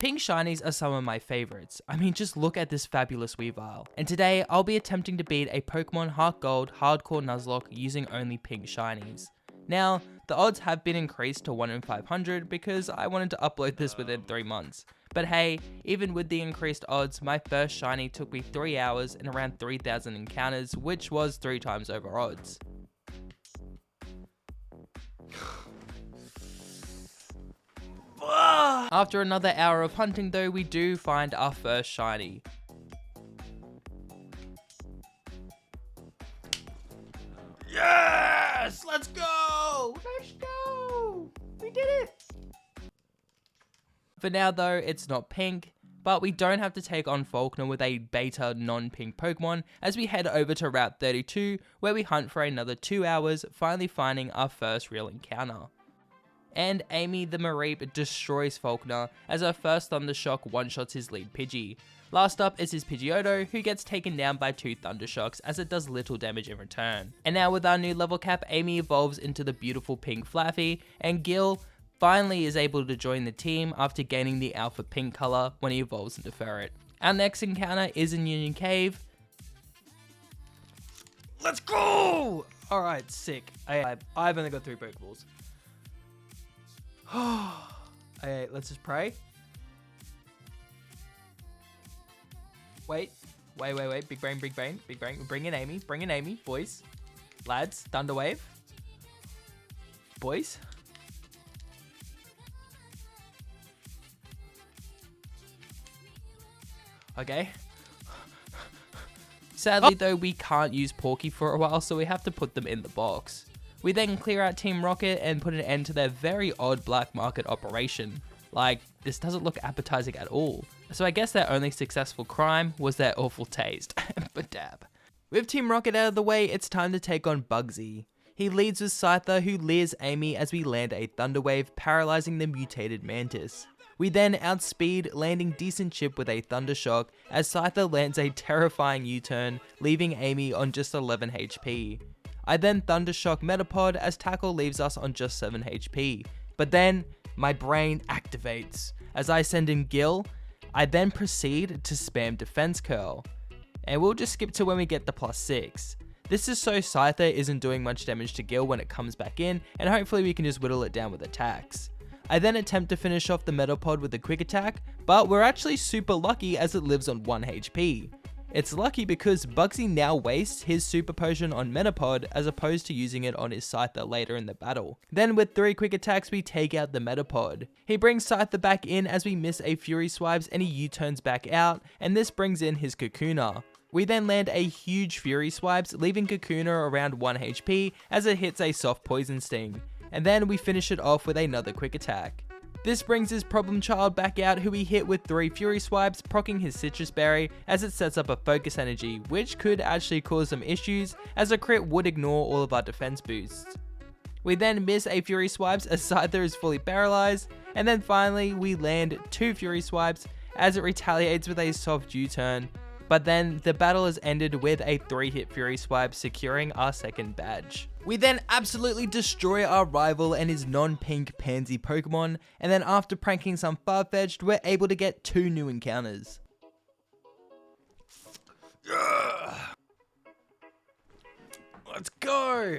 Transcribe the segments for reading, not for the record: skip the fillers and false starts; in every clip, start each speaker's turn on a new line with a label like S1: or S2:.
S1: Pink shinies are some of my favorites. I mean, just look at this fabulous Weavile. And today, I'll be attempting to beat a Pokemon HeartGold hardcore Nuzlocke using only pink shinies. Now, the odds have been increased to 1 in 500 because I wanted to upload this within 3 months. But hey, even with the increased odds, my first shiny took me 3 hours and around 3,000 encounters, which was 3 times over odds. After another hour of hunting though, we do find our first shiny. Yes! Let's go! Let's go! We did it! For now though, it's not pink, but we don't have to take on Falkner with a beta non-pink Pokemon as we head over to Route 32 where we hunt for another 2 hours, finally finding our first real encounter. And Amy the Mareep destroys Falkner as her first Thundershock one-shots his lead Pidgey. Last up is his Pidgeotto, who gets taken down by 2 Thundershocks as it does little damage in return. And now with our new level cap, Amy evolves into the beautiful pink Flaffy, and Gil finally is able to join the team after gaining the alpha pink color when he evolves into Ferret. Our next encounter is in Union Cave. Let's go! Alright, sick. I've only got 3 Pokeballs. Okay, let's just pray. Wait. Big brain. Bring in Amy, boys. Lads, Thunder Wave. Boys. Okay. Sadly though, we can't use Porky for a while, so we have to put them in the box. We then clear out Team Rocket and put an end to their very odd black market operation. Like, this doesn't look appetizing at all. So I guess their only successful crime was their awful taste. But dab. With Team Rocket out of the way, it's time to take on Bugsy. He leads with Scyther, who leers Amy as we land a Thunder Wave, paralyzing the mutated Mantis. We then outspeed, landing decent chip with a Thunder Shock, as Scyther lands a terrifying U-turn, leaving Amy on just 11 HP. I then Thunder Shock Metapod as Tackle leaves us on just 7 HP. But then, my brain activates. As I send in Gil, I then proceed to spam Defense Curl. And we'll just skip to when we get the +6. This is so Scyther isn't doing much damage to Gil when it comes back in, and hopefully we can just whittle it down with attacks. I then attempt to finish off the Metapod with a Quick Attack, but we're actually super lucky as it lives on 1 HP. It's lucky because Bugsy now wastes his Super Potion on Metapod as opposed to using it on his Scyther later in the battle. Then with 3 quick attacks we take out the Metapod. He brings Scyther back in as we miss a Fury Swipes and he U-turns back out, and this brings in his Kakuna. We then land a huge Fury Swipes, leaving Kakuna around 1 HP as it hits a soft Poison Sting. And then we finish it off with another quick attack. This brings his Problem Child back out, who we hit with 3 Fury Swipes, proccing his Citrus Berry as it sets up a Focus Energy, which could actually cause some issues as a crit would ignore all of our defense boosts. We then miss a Fury Swipes as Scyther is fully paralyzed, and then finally we land 2 Fury Swipes as it retaliates with a soft U-turn, but then the battle is ended with a 3-hit Fury Swipe, securing our second badge. We then absolutely destroy our rival and his non-pink pansy Pokemon, and then after pranking some Farfetch'd, we're able to get 2 new encounters. Yeah. Let's go!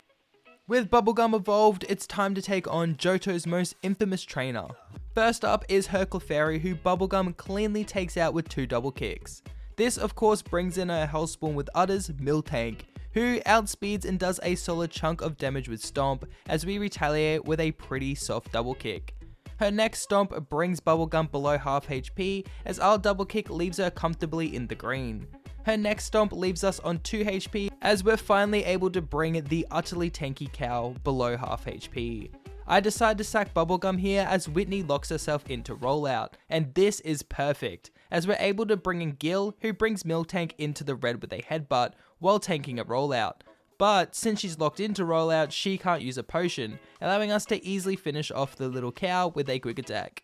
S1: With Bubblegum evolved, it's time to take on Johto's most infamous trainer. First up is her Clefairy, who Bubblegum cleanly takes out with 2 double kicks. This of course brings in a Hellspawn with Udder's Miltank, who outspeeds and does a solid chunk of damage with Stomp as we retaliate with a pretty soft double kick. Her next Stomp brings Bubblegum below half HP as our double kick leaves her comfortably in the green. Her next Stomp leaves us on 2 HP as we're finally able to bring the utterly tanky cow below half HP. I decide to sack Bubblegum here as Whitney locks herself into Rollout, and this is perfect, as we're able to bring in Gil, who brings Miltank into the red with a Headbutt while tanking a Rollout. But since she's locked into Rollout, she can't use a potion, allowing us to easily finish off the little cow with a quick attack.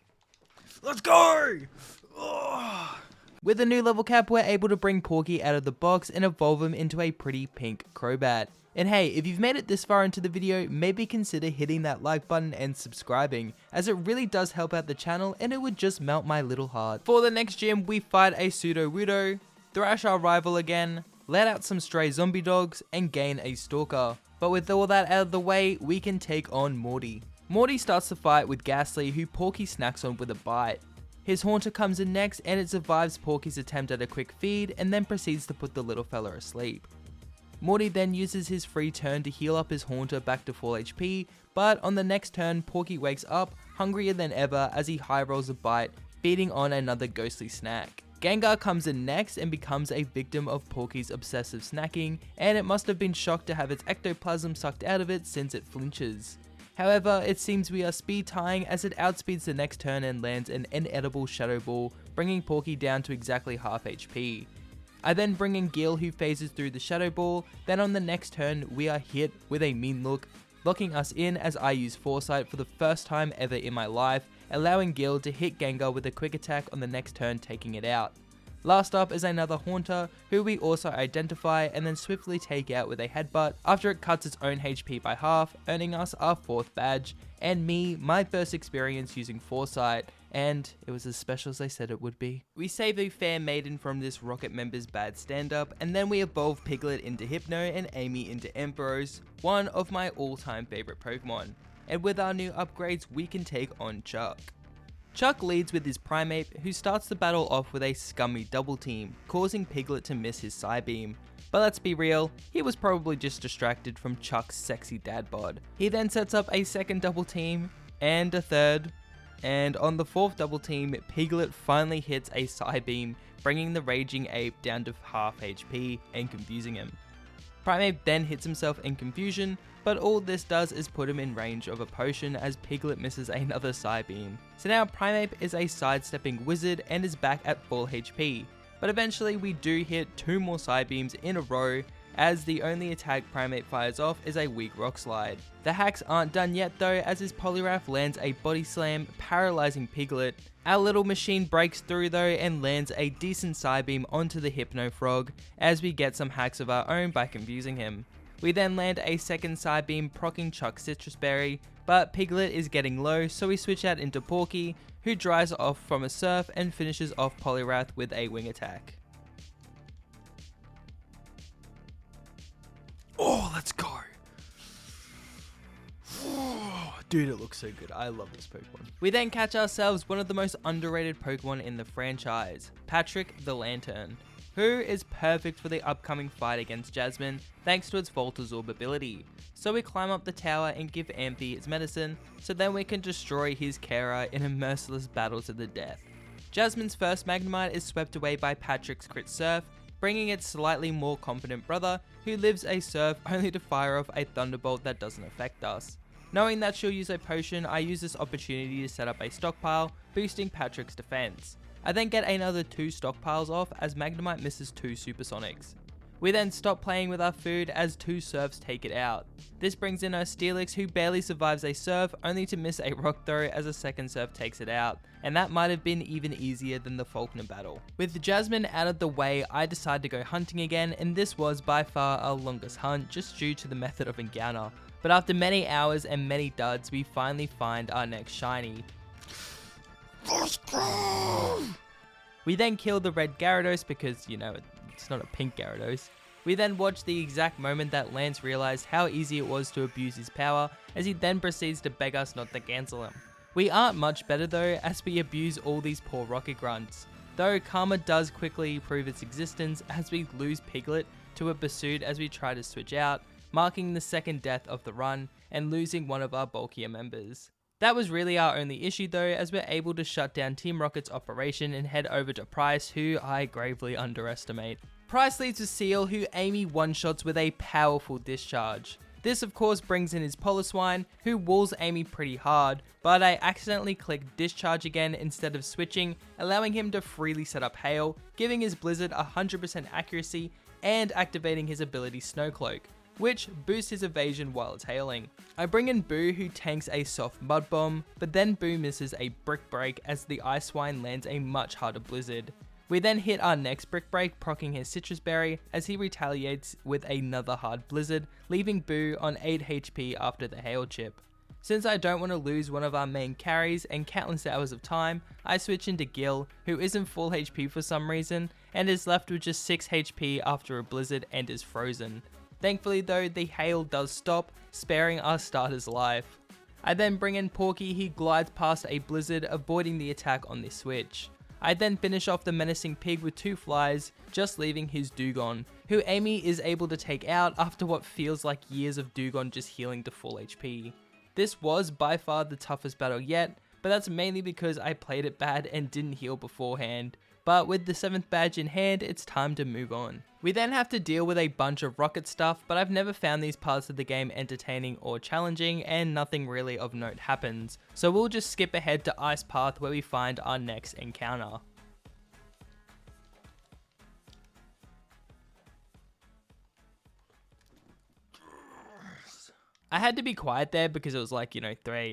S1: Let's go! Oh, With a new level cap, we're able to bring Porky out of the box and evolve him into a pretty pink Crobat. And hey, if you've made it this far into the video, maybe consider hitting that like button and subscribing, as it really does help out the channel and it would just melt my little heart. For the next gym, we fight a Sudowoodo, thrash our rival again, let out some stray zombie dogs, and gain a Stalker. But with all that out of the way, we can take on Morty. Morty starts the fight with Ghastly, who Porky snacks on with a bite. His Haunter comes in next and it survives Porky's attempt at a quick feed and then proceeds to put the little fella asleep. Morty then uses his free turn to heal up his Haunter back to full HP, but on the next turn, Porky wakes up, hungrier than ever as he high rolls a bite, feeding on another ghostly snack. Gengar comes in next and becomes a victim of Porky's obsessive snacking, and it must have been shocked to have its ectoplasm sucked out of it since it flinches. However, it seems we are speed tying as it outspeeds the next turn and lands an inedible Shadow Ball, bringing Porky down to exactly half HP. I then bring in Gil, who phases through the Shadow Ball, then on the next turn we are hit with a mean look, locking us in as I use Foresight for the first time ever in my life, allowing Gil to hit Gengar with a quick attack on the next turn, taking it out. Last up is another Haunter, who we also identify and then swiftly take out with a headbutt after it cuts its own HP by half, earning us our 4th badge, and me, my first experience using Foresight, and it was as special as I said it would be. We save a fair maiden from this Rocket member's bad stand-up, and then we evolve Piglet into Hypno and Amy into Ampharos, one of my all-time favorite Pokemon. And with our new upgrades, we can take on Chuck. Chuck leads with his Primeape, who starts the battle off with a scummy double team, causing Piglet to miss his Psybeam. But let's be real, he was probably just distracted from Chuck's sexy dad bod. He then sets up a second double team, and a third, and on the 4th double team, Piglet finally hits a Psybeam, bringing the raging ape down to half HP and confusing him. Primeape then hits himself in confusion, but all this does is put him in range of a potion as Piglet misses another Psybeam. So now Primeape is a sidestepping wizard and is back at full HP, but eventually we do hit 2 more Psybeams in a row, as the only attack Primeape fires off is a weak Rock Slide. The hacks aren't done yet though, as his Poliwrath lands a Body Slam, paralyzing Piglet. Our little machine breaks through though and lands a decent Psybeam onto the Hypno Frog, as we get some hacks of our own by confusing him. We then land a second Psybeam proccing Chuck's Citrus Berry, but Piglet is getting low, so we switch out into Porky, who dries off from a Surf and finishes off Poliwrath with a Wing Attack. Oh, let's go. Dude, it looks so good. I love this Pokemon. We then catch ourselves one of the most underrated Pokemon in the franchise, Patrick the Lantern, who is perfect for the upcoming fight against Jasmine thanks to its Voltazorb ability. So we climb up the tower and give Amphy its medicine, so then we can destroy his carer in a merciless battle to the death. Jasmine's first Magnemite is swept away by Patrick's crit Surf, bringing its slightly more confident brother, who lives a Surf only to fire off a Thunderbolt that doesn't affect us. Knowing that she'll use a potion, I use this opportunity to set up a stockpile, boosting Patrick's defense. I then get another 2 stockpiles off as Magnemite misses 2 Supersonics. We then stop playing with our food as 2 Surfs take it out. This brings in our Steelix, who barely survives a Surf, only to miss a Rock Throw as a second Surf takes it out, and that might have been even easier than the Faulkner battle. With Jasmine out of the way, I decide to go hunting again, and this was by far our longest hunt just due to the method of encounter. But after many hours and many duds, we finally find our next shiny. We then kill the red Gyarados because, you know, it's not a pink Gyarados. We then watch the exact moment that Lance realized how easy it was to abuse his power, as he then proceeds to beg us not to cancel him. We aren't much better though, as we abuse all these poor Rocket Grunts. Though Karma does quickly prove its existence as we lose Piglet to a Basud as we try to switch out, marking the second death of the run and losing one of our bulkier members. That was really our only issue though, as we're able to shut down Team Rocket's operation and head over to Price, who I gravely underestimate. Price leads with Seal, who Amy one-shots with a powerful discharge. This of course brings in his Poliswine, who walls Amy pretty hard, but I accidentally clicked discharge again instead of switching, allowing him to freely set up Hail, giving his Blizzard 100% accuracy and activating his ability Snowcloak, which boosts his evasion while it's hailing. I bring in Boo, who tanks a soft Mud Bomb, but then Boo misses a Brick Break as the Ice Swine lands a much harder Blizzard. We then hit our next Brick Break, proccing his Citrus Berry as he retaliates with another hard Blizzard, leaving Boo on 8 HP after the Hail Chip. Since I don't want to lose one of our main carries and countless hours of time, I switch into Gil, who isn't full HP for some reason, and is left with just 6 HP after a Blizzard and is frozen. Thankfully though, the Hail does stop, sparing our starter's life. I then bring in Porky, who glides past a Blizzard, avoiding the attack on this switch. I then finish off the menacing pig with 2 flies, just leaving his Dewgong, who Amy is able to take out after what feels like years of Dewgong just healing to full HP. This was by far the toughest battle yet, but that's mainly because I played it bad and didn't heal beforehand. But with the 7th badge in hand, it's time to move on. We then have to deal with a bunch of rocket stuff, but I've never found these parts of the game entertaining or challenging, and nothing really of note happens. So we'll just skip ahead to Ice Path, where we find our next encounter. I had to be quiet there because it was like, 3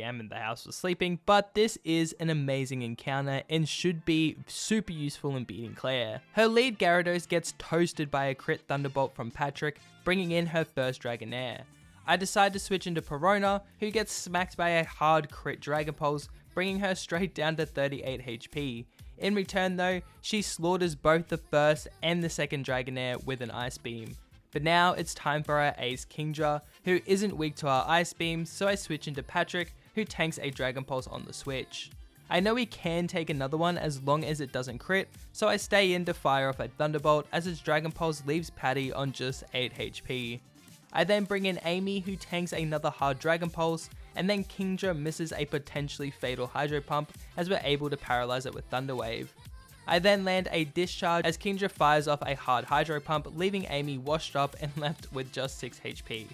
S1: AM and the house was sleeping, but this is an amazing encounter and should be super useful in beating Claire. Her lead Gyarados gets toasted by a crit Thunderbolt from Patrick, bringing in her first Dragonair. I decide to switch into Perona, who gets smacked by a hard crit Dragon Pulse, bringing her straight down to 38 HP. In return though, she slaughters both the first and the second Dragonair with an Ice Beam. But now it's time for our ace Kingdra, who isn't weak to our Ice Beams, so I switch into Patrick, who tanks a Dragon Pulse on the switch. I know he can take another one as long as it doesn't crit, so I stay in to fire off a Thunderbolt as his Dragon Pulse leaves Patty on just 8 HP. I then bring in Amy, who tanks another hard Dragon Pulse, and then Kingdra misses a potentially fatal Hydro Pump as we're able to paralyze it with Thunder Wave. I then land a Discharge as Kingdra fires off a hard Hydro Pump, leaving Amy washed up and left with just 6 HP.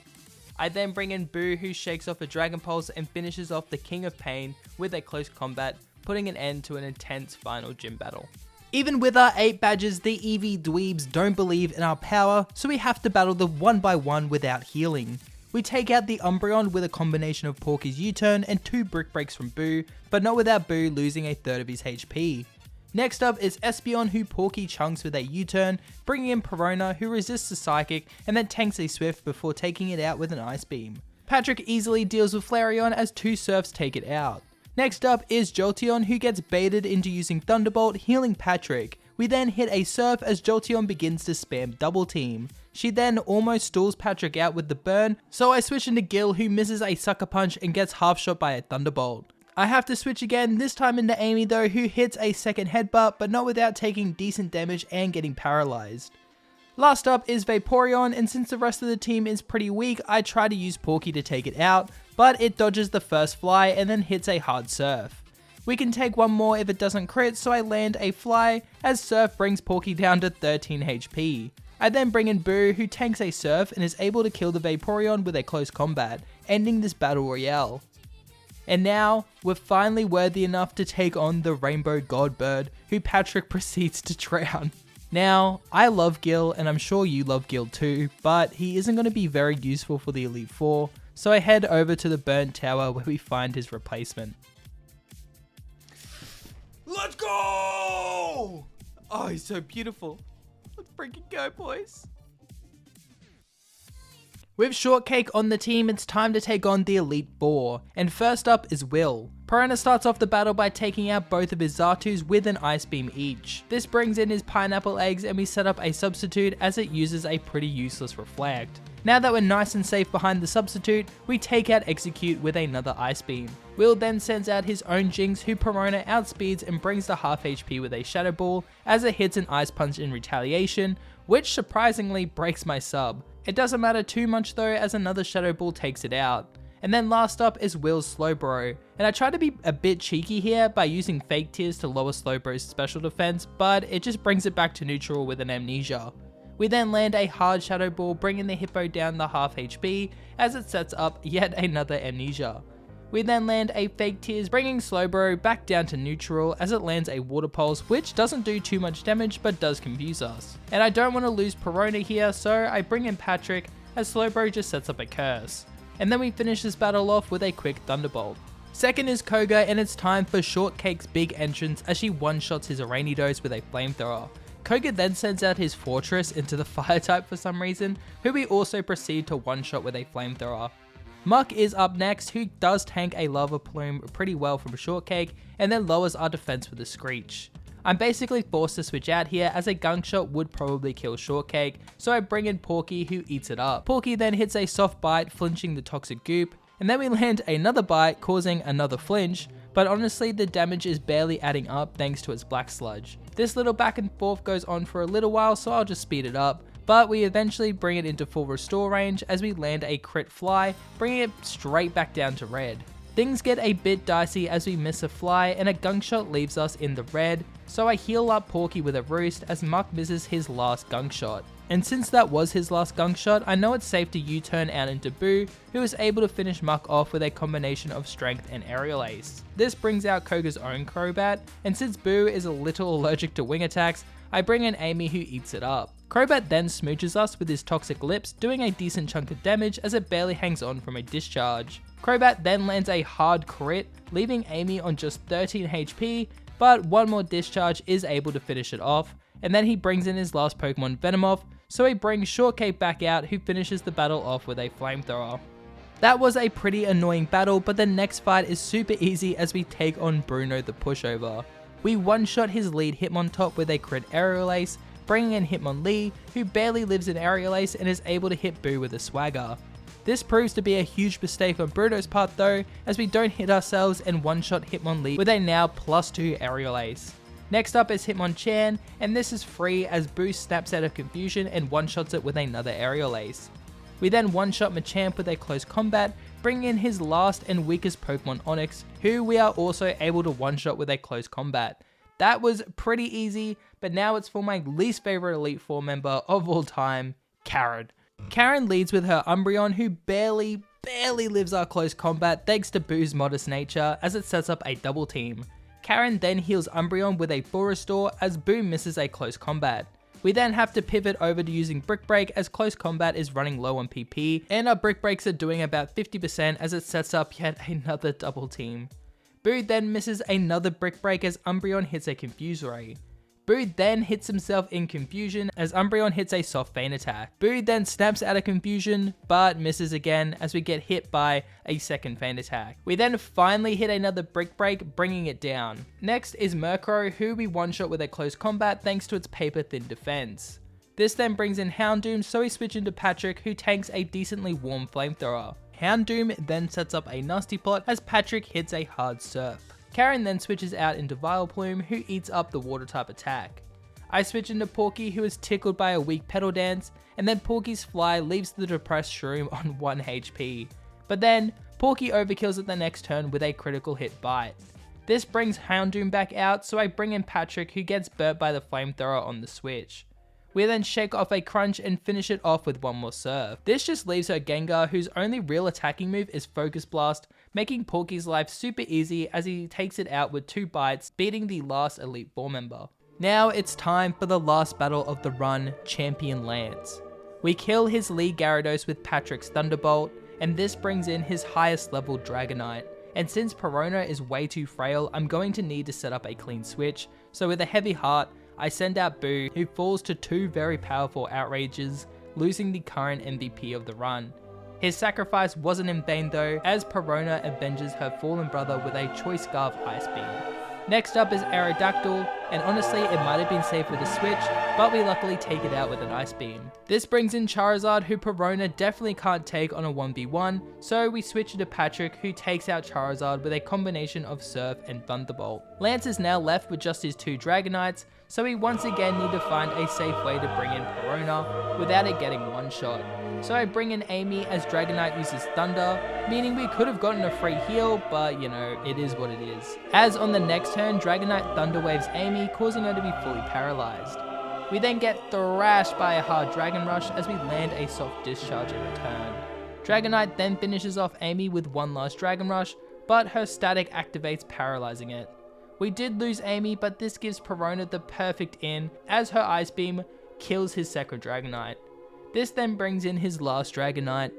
S1: I then bring in Boo, who shakes off a Dragon Pulse and finishes off the King of Pain with a close combat, putting an end to an intense final gym battle. Even with our 8 badges, the EV dweebs don't believe in our power, so we have to battle them one by one without healing. We take out the Umbreon with a combination of Porky's U-turn and 2 Brick Breaks from Boo, but not without Boo losing a third of his HP. Next up is Espeon, who Porky chunks with a U-turn, bringing in Perona, who resists the Psychic and then tanks a Swift before taking it out with an Ice Beam. Patrick easily deals with Flareon as 2 Surfs take it out. Next up is Jolteon, who gets baited into using Thunderbolt, healing Patrick. We then hit a Surf as Jolteon begins to spam Double Team. She then almost stalls Patrick out with the burn, so I switch into Gil, who misses a Sucker Punch and gets half shot by a Thunderbolt. I have to switch again, this time into Amy though, who hits a second headbutt, but not without taking decent damage and getting paralyzed. Last up is Vaporeon, and since the rest of the team is pretty weak, I try to use Porky to take it out, but it dodges the first fly and then hits a hard Surf. We can take one more if it doesn't crit, so I land a Fly, as Surf brings Porky down to 13 HP. I then bring in Boo, who tanks a Surf and is able to kill the Vaporeon with a close combat, ending this battle royale. And now, we're finally worthy enough to take on the Rainbow Godbird, who Patrick proceeds to drown. Now, I love Gil, and I'm sure you love Gil too, but he isn't going to be very useful for the Elite Four, so I head over to the Burnt Tower where we find his replacement. Let's go! Oh, he's so beautiful. Let's freaking go, boys. With Shortcake on the team, it's time to take on the Elite Four, and first up is Will. Piranha starts off the battle by taking out both of his Zartus with an Ice Beam each. This brings in his Pineapple Eggs and we set up a substitute as it uses a pretty useless Reflect. Now that we're nice and safe behind the substitute, we take out Execute with another Ice Beam. Will then sends out his own Jinx, who Piranha outspeeds and brings to half HP with a Shadow Ball as it hits an Ice Punch in retaliation, which surprisingly breaks my sub. It doesn't matter too much though, as another Shadow Ball takes it out. And then last up is Will's Slowbro, and I try to be a bit cheeky here by using Fake Tears to lower Slowbro's special defense, but it just brings it back to neutral with an Amnesia. We then land a hard Shadow Ball, bringing the Hippo down to half HP as it sets up yet another Amnesia. We then land a Fake Tears, bringing Slowbro back down to neutral as it lands a Water Pulse, which doesn't do too much damage but does confuse us. And I don't want to lose Perona here, so I bring in Patrick as Slowbro just sets up a Curse. And then we finish this battle off with a quick Thunderbolt. Second is Koga, and it's time for Shortcake's big entrance as she one-shots his Iranidos with a flamethrower. Koga then sends out his Fortress into the fire type for some reason, who we also proceed to one-shot with a flamethrower. Muck is up next, who does tank a lava plume pretty well from Shortcake, and then lowers our defense with a Screech. I'm basically forced to switch out here as a gunk shot would probably kill Shortcake, so I bring in Porky, who eats it up. Porky then hits a soft bite, flinching the toxic goop, and then we land another bite, causing another flinch, but honestly the damage is barely adding up thanks to its black sludge. This little back and forth goes on for a little while, so I'll just speed it up, but we eventually bring it into full restore range as we land a crit fly, bringing it straight back down to red. Things get a bit dicey as we miss a fly and a gunk shot leaves us in the red, so I heal up Porky with a roost as Muck misses his last gunk shot. And since that was his last gunk shot, I know it's safe to U-turn out into Boo, who is able to finish Muck off with a combination of strength and aerial ace. This brings out Koga's own Crobat, and since Boo is a little allergic to wing attacks, I bring in Amy, who eats it up. Crobat then smooches us with his toxic lips, doing a decent chunk of damage as it barely hangs on from a discharge. Crobat then lands a hard crit, leaving Amy on just 13 HP, but one more discharge is able to finish it off, and then he brings in his last Pokemon Venomoth, so he brings Shortcake back out, who finishes the battle off with a flamethrower. That was a pretty annoying battle, but the next fight is super easy as we take on Bruno the Pushover. We one-shot his lead Hitmontop with a crit aerial ace, bringing in Hitmonlee, who barely lives in aerial ace and is able to hit Boo with a swagger. This proves to be a huge mistake on Bruno's part though, as we don't hit ourselves and one-shot Hitmonlee with a now +2 aerial ace. Next up is Hitmonchan, and this is free as Boo snaps out of confusion and one-shots it with another aerial ace. We then one-shot Machamp with a close combat, bringing in his last and weakest Pokemon Onix, who we are also able to one-shot with a close combat. That was pretty easy, but now it's for my least favorite Elite Four member of all time, Karen. Karen leads with her Umbreon, who barely lives our close combat thanks to Boo's modest nature as it sets up a double team. Karen then heals Umbreon with a full restore as Boo misses a close combat. We then have to pivot over to using Brick Break as close combat is running low on PP, and our Brick Breaks are doing about 50% as it sets up yet another double team. Boo then misses another Brick Break as Umbreon hits a Confuse Ray. Boo then hits himself in confusion as Umbreon hits a soft feint attack. Boo then snaps out of confusion but misses again as we get hit by a second feint attack. We then finally hit another Brick Break, bringing it down. Next is Murkrow, who we one-shot with a close combat thanks to its paper thin defense. This then brings in Houndoom, so we switch into Patrick, who tanks a decently warm flamethrower. Houndoom then sets up a nasty plot as Patrick hits a hard surf. Karen then switches out into Vileplume, who eats up the water type attack. I switch into Porky, who is tickled by a weak Petal Dance, and then Porky's Fly leaves the depressed Shroom on 1 HP. But then, Porky overkills it the next turn with a critical hit bite. This brings Houndoom back out, so I bring in Patrick, who gets burnt by the flamethrower on the switch. We then shake off a crunch and finish it off with one more serve. This just leaves her Gengar, whose only real attacking move is Focus Blast, making Porky's life super easy as he takes it out with 2 bites, beating the last Elite Four member. Now it's time for the last battle of the run, Champion Lance. We kill his lead Gyarados with Patrick's Thunderbolt, and this brings in his highest level Dragonite. And since Perona is way too frail, I'm going to need to set up a clean switch, so with a heavy heart, I send out Boo, who falls to 2 very powerful outrages, losing the current MVP of the run. His sacrifice wasn't in vain though, as Perona avenges her fallen brother with a Choice Scarf Ice Beam. Next up is Aerodactyl, and honestly it might have been safe with a switch, but we luckily take it out with an Ice Beam. This brings in Charizard, who Perona definitely can't take on a 1v1, so we switch into Patrick, who takes out Charizard with a combination of Surf and Thunderbolt. Lance is now left with just his 2 Dragonites, so we once again need to find a safe way to bring in Perona without it getting one-shot. So I bring in Amy as Dragonite uses Thunder, meaning we could have gotten a free heal, but you know, it is what it is. As on the next turn, Dragonite Thunder Waves Amy, causing her to be fully paralyzed. We then get thrashed by a hard Dragon Rush as we land a soft discharge in return. Dragonite then finishes off Amy with one last Dragon Rush, but her static activates, paralyzing it. We did lose Amy, but this gives Perona the perfect in, as her Ice Beam kills his second Dragonite. This then brings in his last Dragonite.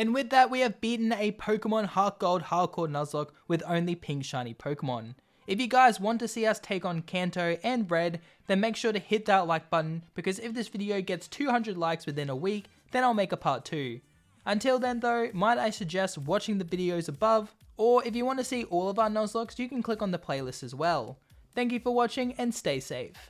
S1: And with that, we have beaten a Pokemon HeartGold Hardcore Nuzlocke with only pink shiny Pokemon. If you guys want to see us take on Kanto and Red, then make sure to hit that like button, because if this video gets 200 likes within a week, then I'll make a part 2. Until then though, might I suggest watching the videos above, or if you want to see all of our Nuzlockes, you can click on the playlist as well. Thank you for watching and stay safe.